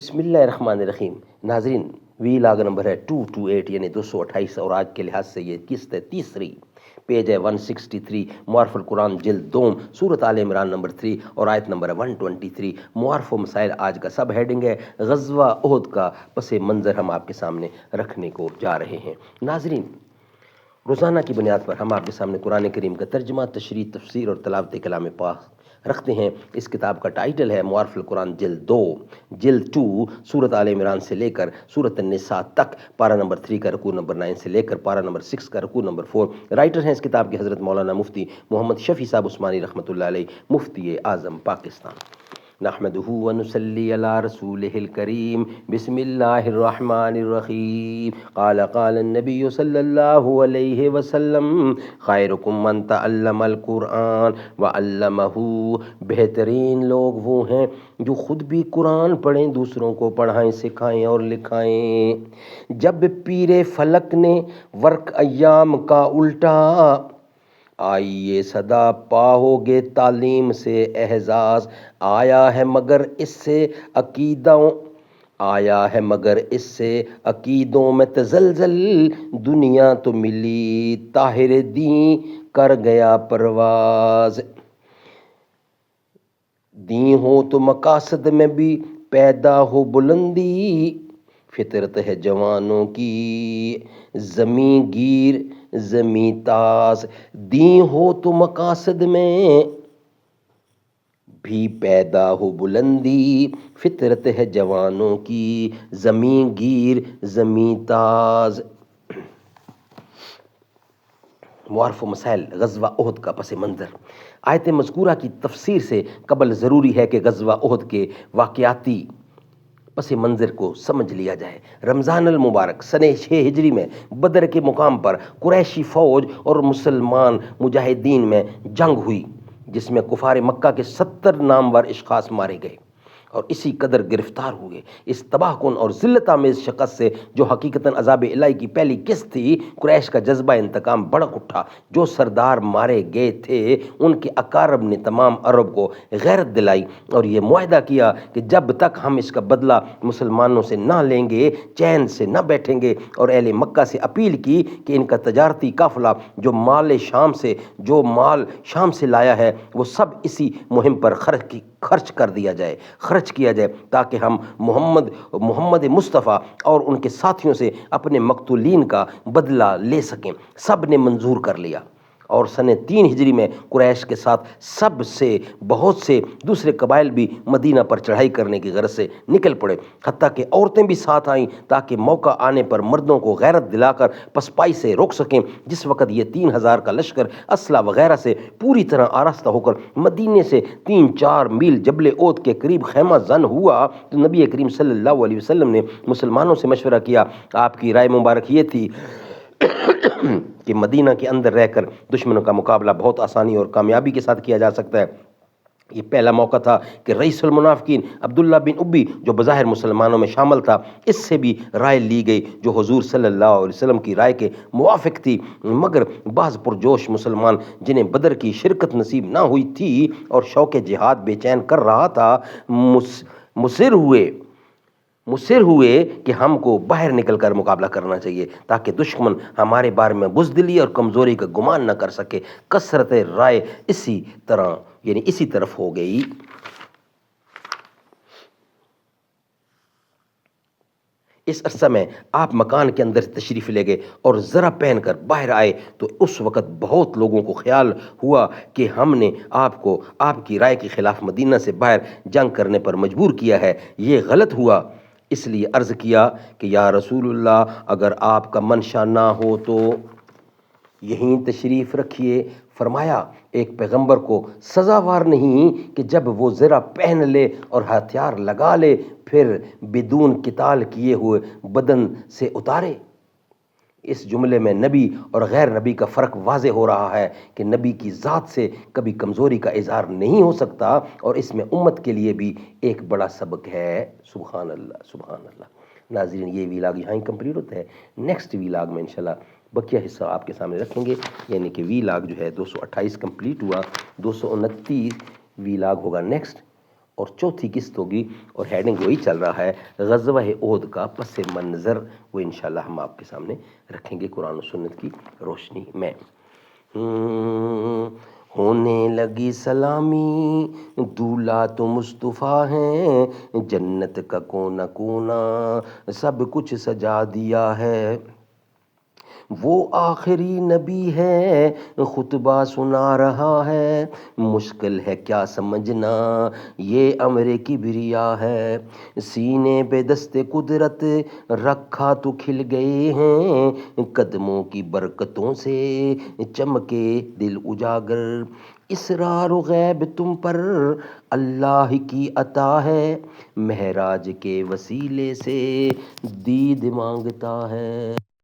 بسم اللہ الرحمن الرحیم. ناظرین، وی لاگ نمبر ہے 228 یعنی 228 اور آج کے لحاظ سے یہ قسط ہے تیسری. پیج ہے 163. معارف القرآن جلد دوم سورۃ آل عمران نمبر 3 اور آیت نمبر 123. معارف و مسائل آج کا سب ہیڈنگ ہے غزوہ احد کا پس منظر ہم آپ کے سامنے رکھنے کو جا رہے ہیں. ناظرین، روزانہ کی بنیاد پر ہم آپ کے سامنے قرآن کریم کا ترجمہ، تشریح، تفسیر اور تلاوت کلام پاک رکھتے ہیں. اس کتاب کا ٹائٹل ہے معارف القرآن جلد 2 جلد 2 سورۃ آل عمران سے لے کر سورۃ النساء تک، پارہ نمبر 3 کا رکوع نمبر 9 سے لے کر پارہ نمبر 6 کا رکوع نمبر 4. رائٹر ہیں اس کتاب کے حضرت مولانا مفتی محمد شفیع صاحب عثمانی رحمۃ اللہ علیہ، مفتی اعظم پاکستان. نحمده ونصلي على رسوله الكريم. بسم الله الرحمن الرحيم. قال النبي صلى الله عليه وسلم خيركم من تعلم القرآن وعلمه. بہترین لوگ وہ ہیں جو خود بھی قرآن پڑھیں، دوسروں کو پڑھائیں، سکھائیں اور لکھائیں. جب پیر فلک نے ورق ایام کا الٹا، آئیے صدا پاؤ گے تعلیم سے اعزاز. آیا ہے مگر اس سے عقیدوں میں تزلزل، دنیا تو ملی طاہر دین کر گیا پرواز. دین ہو تو مقاصد میں بھی پیدا ہو بلندی، فطرت ہے جوانوں کی زمیں گیر زمیں تاز. دین ہو تو مقاصد میں بھی پیدا ہو بلندی، فطرت ہے جوانوں کی زمیں گیر زمیں تاز. معارف و مسائل غزوہ احد کا پس منظر. آیت مذکورہ کی تفسیر سے قبل ضروری ہے کہ غزوہ احد کے واقعاتی پس منظر کو سمجھ لیا جائے. رمضان المبارک سنہ 6 ہجری میں بدر کے مقام پر قریشی فوج اور مسلمان مجاہدین میں جنگ ہوئی، جس میں کفار مکہ کے 70 نامور اشخاص مارے گئے اور اسی قدر گرفتار ہوئے. اس تباہ کن اور ذلت آمیز شکست سے جو حقیقتاً عذاب الہی کی پہلی قسط تھی، قریش کا جذبہ انتقام بڑک اٹھا. جو سردار مارے گئے تھے ان کے اقارب نے تمام عرب کو غیرت دلائی اور یہ معاہدہ کیا کہ جب تک ہم اس کا بدلہ مسلمانوں سے نہ لیں گے چین سے نہ بیٹھیں گے، اور اہل مکہ سے اپیل کی کہ ان کا تجارتی قافلہ جو مال شام سے لایا ہے وہ سب اسی مہم پر خرچ کیا جائے تاکہ ہم محمد مصطفیٰ اور ان کے ساتھیوں سے اپنے مقتولین کا بدلہ لے سکیں. سب نے منظور کر لیا اور سنہ 3 ہجری میں قریش کے ساتھ بہت سے دوسرے قبائل بھی مدینہ پر چڑھائی کرنے کی غرض سے نکل پڑے، حتیٰ کہ عورتیں بھی ساتھ آئیں تاکہ موقع آنے پر مردوں کو غیرت دلا کر پسپائی سے روک سکیں. جس وقت یہ 3000 کا لشکر اسلحہ وغیرہ سے پوری طرح آراستہ ہو کر مدینے سے 3-4 میل جبل احد کے قریب خیمہ زن ہوا تو نبی کریم صلی اللہ علیہ وسلم نے مسلمانوں سے مشورہ کیا. آپ کی رائے مبارک یہ تھی کہ مدینہ کے اندر رہ کر دشمنوں کا مقابلہ بہت آسانی اور کامیابی کے ساتھ کیا جا سکتا ہے. یہ پہلا موقع تھا کہ رئیس المنافقین عبداللہ بن ابی جو بظاہر مسلمانوں میں شامل تھا، اس سے بھی رائے لی گئی جو حضور صلی اللہ علیہ وسلم کی رائے کے موافق تھی. مگر بعض پرجوش مسلمان جنہیں بدر کی شرکت نصیب نہ ہوئی تھی اور شوق جہاد بے چین کر رہا تھا، مصر ہوئے کہ ہم کو باہر نکل کر مقابلہ کرنا چاہیے تاکہ دشمن ہمارے بارے میں بزدلی اور کمزوری کا گمان نہ کر سکے. کثرت رائے اسی طرف ہو گئی. اس عرصہ میں آپ مکان کے اندر تشریف لے گئے اور ذرا پہن کر باہر آئے تو اس وقت بہت لوگوں کو خیال ہوا کہ ہم نے آپ کو آپ کی رائے کے خلاف مدینہ سے باہر جنگ کرنے پر مجبور کیا ہے. یہ غلط ہوا، اس لیے عرض کیا کہ یا رسول اللہ، اگر آپ کا منشا نہ ہو تو یہیں تشریف رکھیے. فرمایا ایک پیغمبر کو سزاوار نہیں کہ جب وہ زرہ پہن لے اور ہتھیار لگا لے پھر بدون قتال کیے ہوئے بدن سے اتارے. اس جملے میں نبی اور غیر نبی کا فرق واضح ہو رہا ہے کہ نبی کی ذات سے کبھی کمزوری کا اظہار نہیں ہو سکتا، اور اس میں امت کے لیے بھی ایک بڑا سبق ہے. سبحان اللہ سبحان اللہ. ناظرین، یہ ویلاگ یہاں ہی کمپلیٹ ہوتا ہے. نیکسٹ ویلاگ میں انشاءاللہ بقیہ حصہ آپ کے سامنے رکھیں گے، یعنی کہ ویلاگ جو ہے 228 کمپلیٹ ہوا، 229 ویلاگ ہوگا نیکسٹ. اور چوتھی قسط ہوگی اور ہیڈنگ وہی چل رہا ہے غزوہ احد کا پس منظر، وہ انشاءاللہ ہم آپ کے سامنے رکھیں گے قرآن و سنت کی روشنی میں۔ ہونے لگی سلامی دولہا تو مصطفیٰ ہیں، جنت کا کونا کونا سب کچھ سجا دیا ہے، وہ آخری نبی ہے خطبہ سنا رہا ہے، مشکل ہے کیا سمجھنا یہ امر کبریا ہے، سینے پہ دست قدرت رکھا تو کھل گئے ہیں، قدموں کی برکتوں سے چمکے دل اجاگر، اسرار و غیب تم پر اللہ کی عطا ہے، معراج کے وسیلے سے دید مانگتا ہے۔